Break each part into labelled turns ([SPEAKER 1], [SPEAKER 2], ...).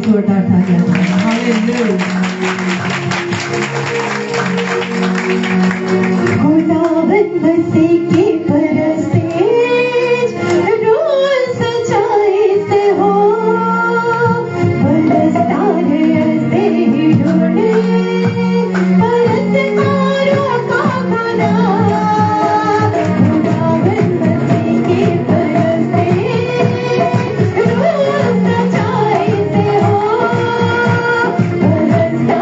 [SPEAKER 1] जोरदार तालियां। खुदावन बसे के परस्ते रोज सच्चाई से हो बरसता है ऐसे ही ढूंढे परस्तकारों का खुदा। खुदावन बसे के परस्ते रोज सच्चाई से हो बरसता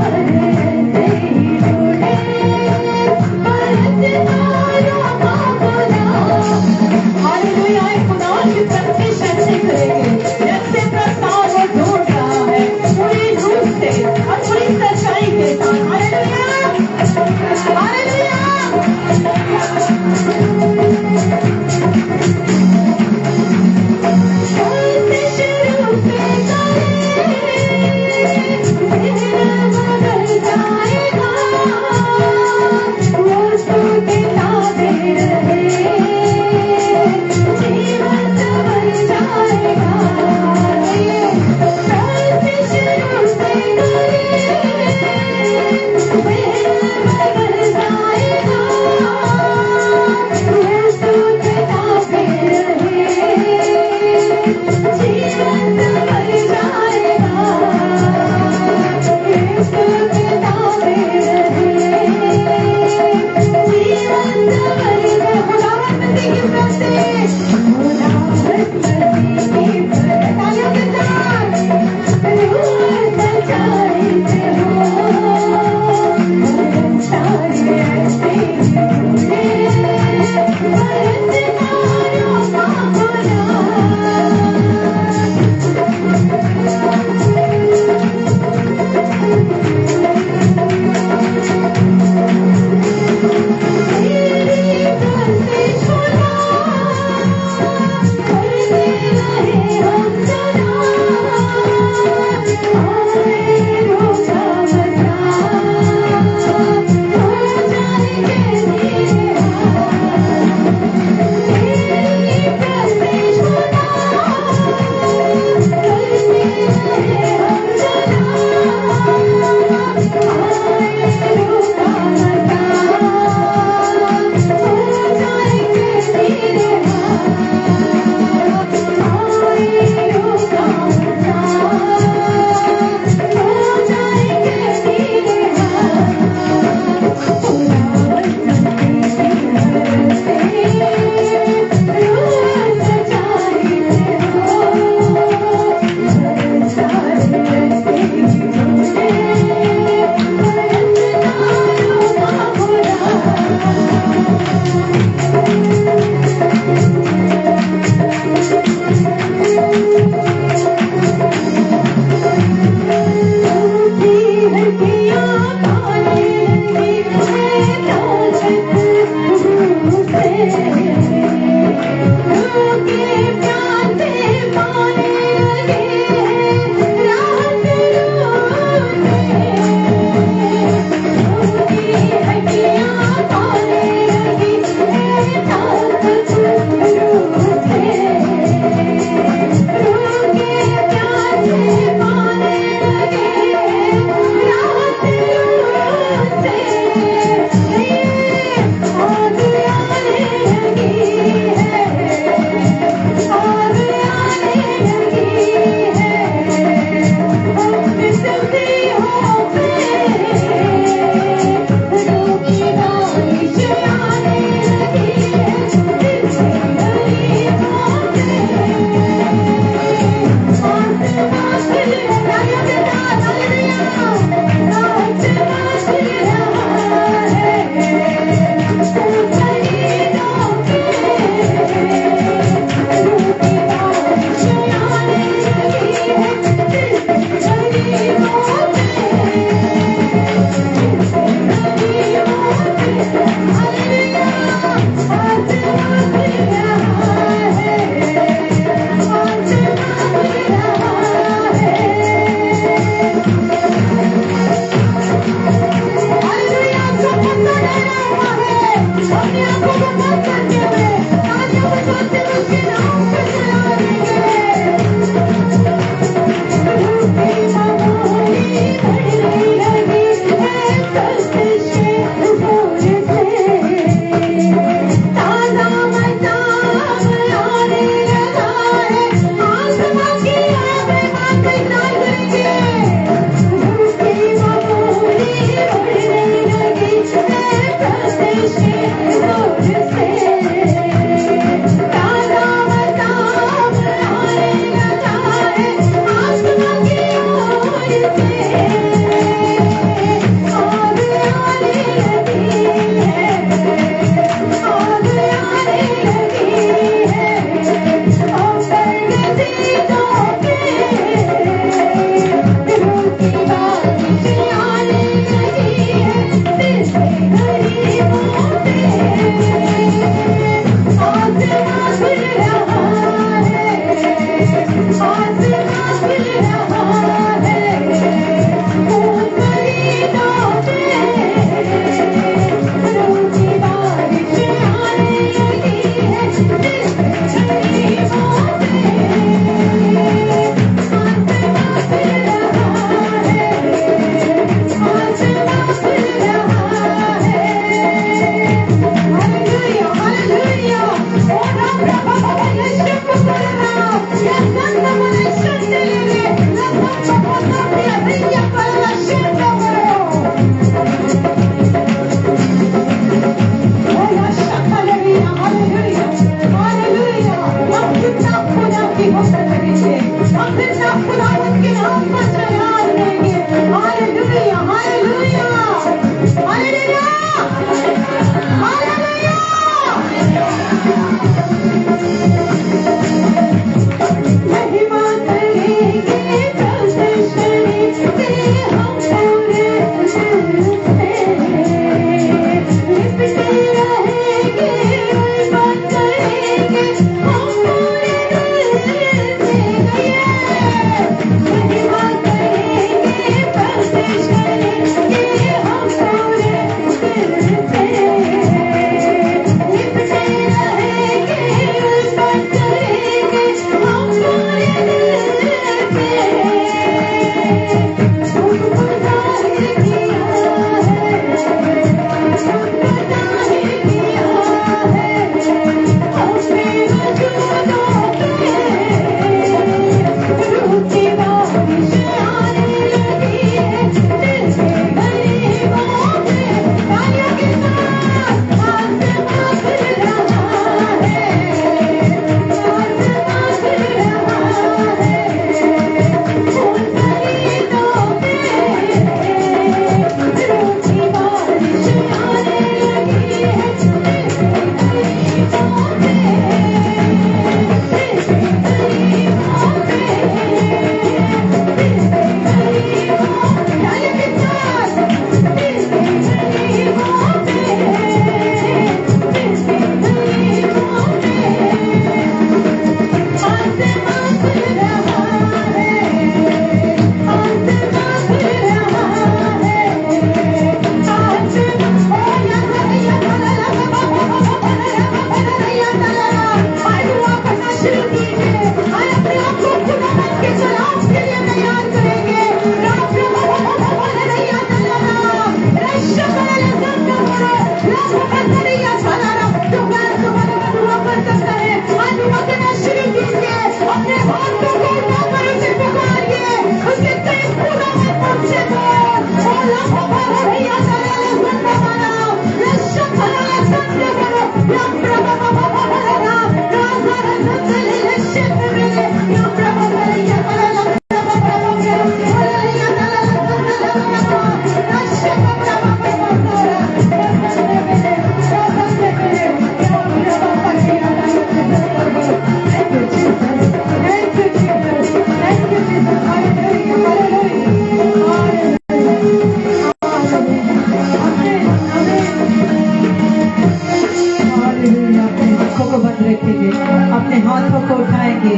[SPEAKER 2] अपने हाथों को उठाएंगे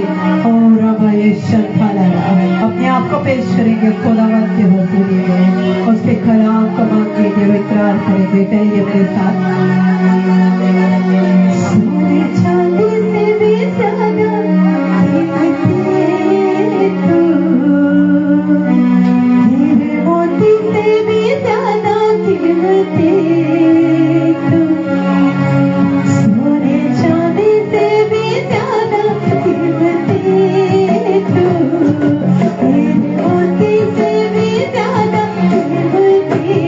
[SPEAKER 2] और अपने आप को पेश करेंगे खुदावंद के हुजूरी में, उसके कलाम को मांगेंगे, इकरार करेंगे। कहिए मेरे साथ,
[SPEAKER 1] सोने चांदी से भी ज्यादा कीमती तू, हीरे मोती से भी ज्यादा कीमती तू, सोने चांदी से भी ज्यादा कीमती तू, हीरे मोती से भी ज्यादा कीमती।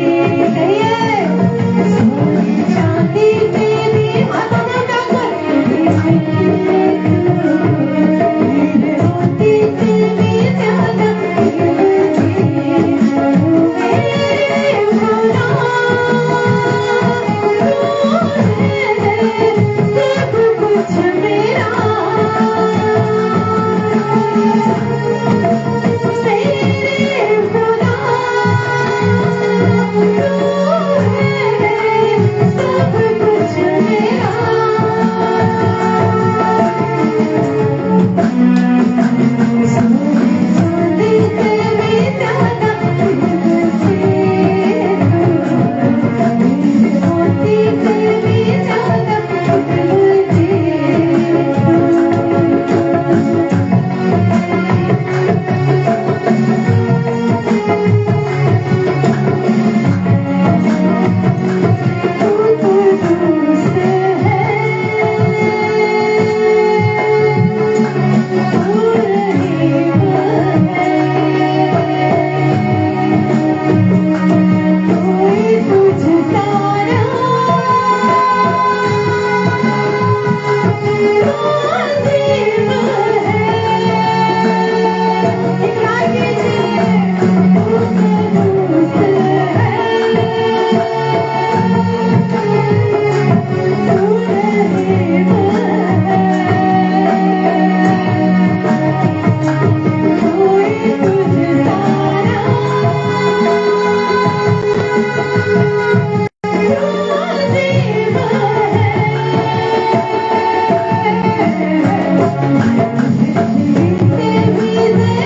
[SPEAKER 1] सोने चांदी से भी हाथों में उठाकर कीमती तू, हीरे मोती से भी ज्यादा कीमती तू, मेरे खुदा सब कुछ मेरा, मेरे खुदा सब कुछ मेरा। सोने चांदी से भी ज्यादा कीमती तू, हीरे मोती से भी ज्यादा कीमती तू, तू से है, तू रहीम है, कोई तुझसा राज़ीब है। इकरार कीजिए, तू कदूस है, तू रहीम है, कोई तुझसा राज़ीब से भी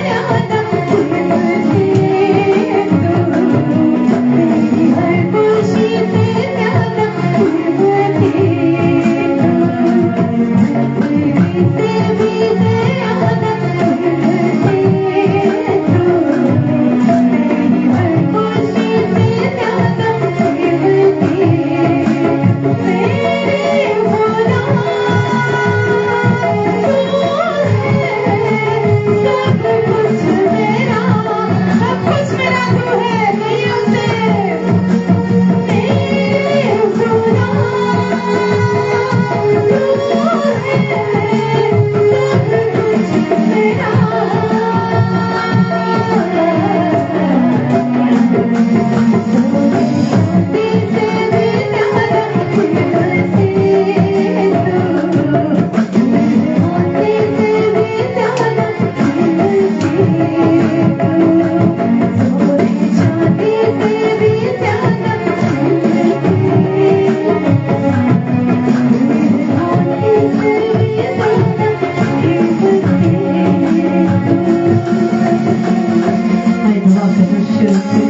[SPEAKER 1] ज्यादा कीमती तू, मेरी हर खुशी से ज्यादा कीमती तू, से भी ज्यादा कीमती तू, मेरी हर खुशी से ज्यादा कीमती, मेरे खुदा सब कुछ मेरा, सब कुछ मेरा तू है। कहिए उसे, मेरे खुदा तू है, सब कुछ मेरा। सोने से भी ज्यादा कीमती तू, हीरे मोती से भी ज्यादा कीमती तू, सोने चांदी से भी ज्यादा कीमती, हीरे मोती से भी ज्यादा कीमती तू।
[SPEAKER 2] मैं दुआ करूं शुरू से